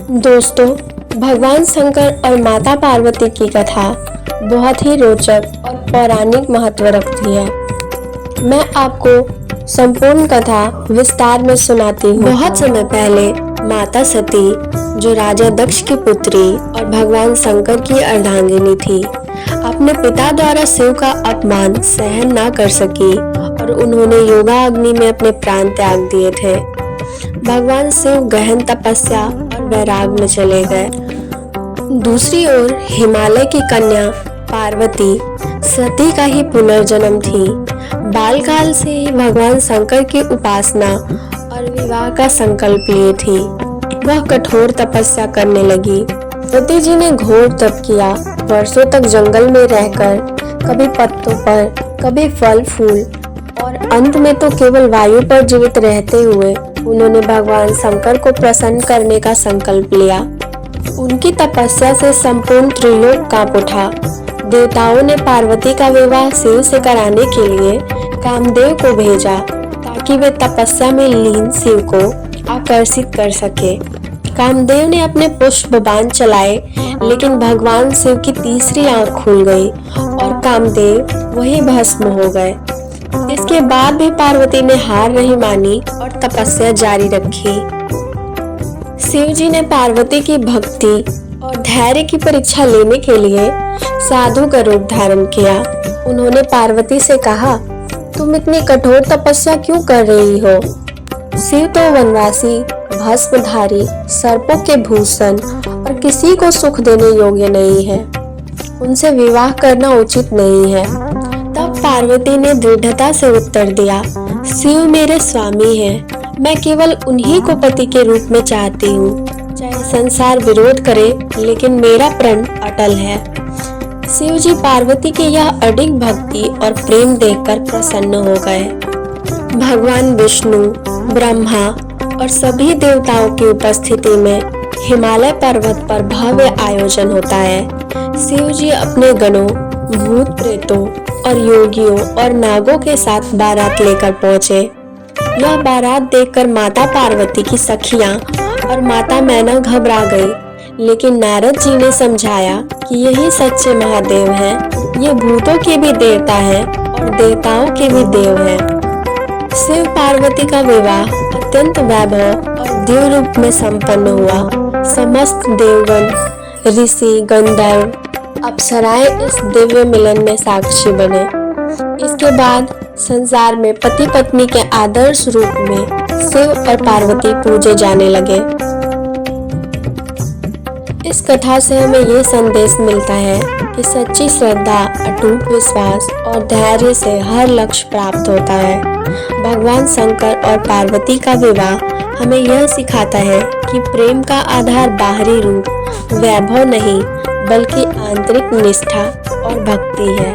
दोस्तों, भगवान शंकर और माता पार्वती की कथा बहुत ही रोचक और पौराणिक महत्व रखती है। मैं आपको संपूर्ण कथा विस्तार में सुनाती हूँ। बहुत समय पहले माता सती, जो राजा दक्ष की पुत्री और भगवान शंकर की अर्धांगिनी थी, अपने पिता द्वारा शिव का अपमान सहन ना कर सकी और उन्होंने योगा अग्नि में अपने प्राण त्याग दिए थे। भगवान शिव गहन तपस्या और वैराग में चले गए। दूसरी ओर हिमालय की कन्या पार्वती सती का ही पुनर्जन्म थी। बालकाल से ही भगवान शंकर की उपासना और विवाह का संकल्प लिए थी। वह कठोर तपस्या करने लगी। सती जी ने घोर तप किया। वर्षों तक जंगल में रहकर कभी पत्तों पर, कभी फल फूल और अंत में तो केवल वायु पर जीवित रहते हुए उन्होंने भगवान शंकर को प्रसन्न करने का संकल्प लिया। उनकी तपस्या से संपूर्ण त्रिलोक कांप उठा। देवताओं ने पार्वती का विवाह शिव से कराने के लिए कामदेव को भेजा ताकि वे तपस्या में लीन शिव को आकर्षित कर सके। कामदेव ने अपने पुष्प बाण चलाए, लेकिन भगवान शिव की तीसरी आंख खुल गई और कामदेव वही भस्म हो गए। इसके बाद भी पार्वती ने हार नहीं मानी और तपस्या जारी रखी। शिव जी ने पार्वती की भक्ति और धैर्य की परीक्षा लेने के लिए साधु का रूप धारण किया। उन्होंने पार्वती से कहा, तुम इतनी कठोर तपस्या क्यों कर रही हो? शिव तो वनवासी, भस्मधारी, सर्पों के भूषण और किसी को सुख देने योग्य नहीं है। उनसे विवाह करना उचित नहीं है। तब पार्वती ने दृढ़ता से उत्तर दिया, शिव मेरे स्वामी हैं। मैं केवल उन्हीं को पति के रूप में चाहती हूँ। चाहे संसार विरोध करे, लेकिन मेरा प्रण अटल है। शिव जी पार्वती की यह अडिग भक्ति और प्रेम देखकर प्रसन्न हो गए। भगवान विष्णु, ब्रह्मा और सभी देवताओं की उपस्थिति में हिमालय पर्वत पर भव्य आयोजन होता है। शिव जी अपने गणों, भूत प्रेतों और योगियों और नागों के साथ बारात लेकर पहुंचे। यह बारात देखकर माता पार्वती की सखियां और माता मैना घबरा गई, लेकिन नारद जी ने समझाया कि यही सच्चे महादेव हैं। ये भूतों के भी देवता हैं और देवताओं के भी देव हैं। शिव पार्वती का विवाह अत्यंत वैभव और दिव्य रूप में संपन्न हुआ। समस्त देवगण, ऋषि, गंधर्व, अप्सराएं इस दिव्य मिलन में साक्षी बने। इसके बाद संसार में पति पत्नी के आदर्श रूप में शिव और पार्वती पूजे जाने लगे। इस कथा से हमें ये संदेश मिलता है कि सच्ची श्रद्धा, अटूट विश्वास और धैर्य से हर लक्ष्य प्राप्त होता है। भगवान शंकर और पार्वती का विवाह हमें यह सिखाता है कि प्रेम का आधार बाहरी रूप, वैभव नहीं, बल्कि आंतरिक निष्ठा और भक्ति है।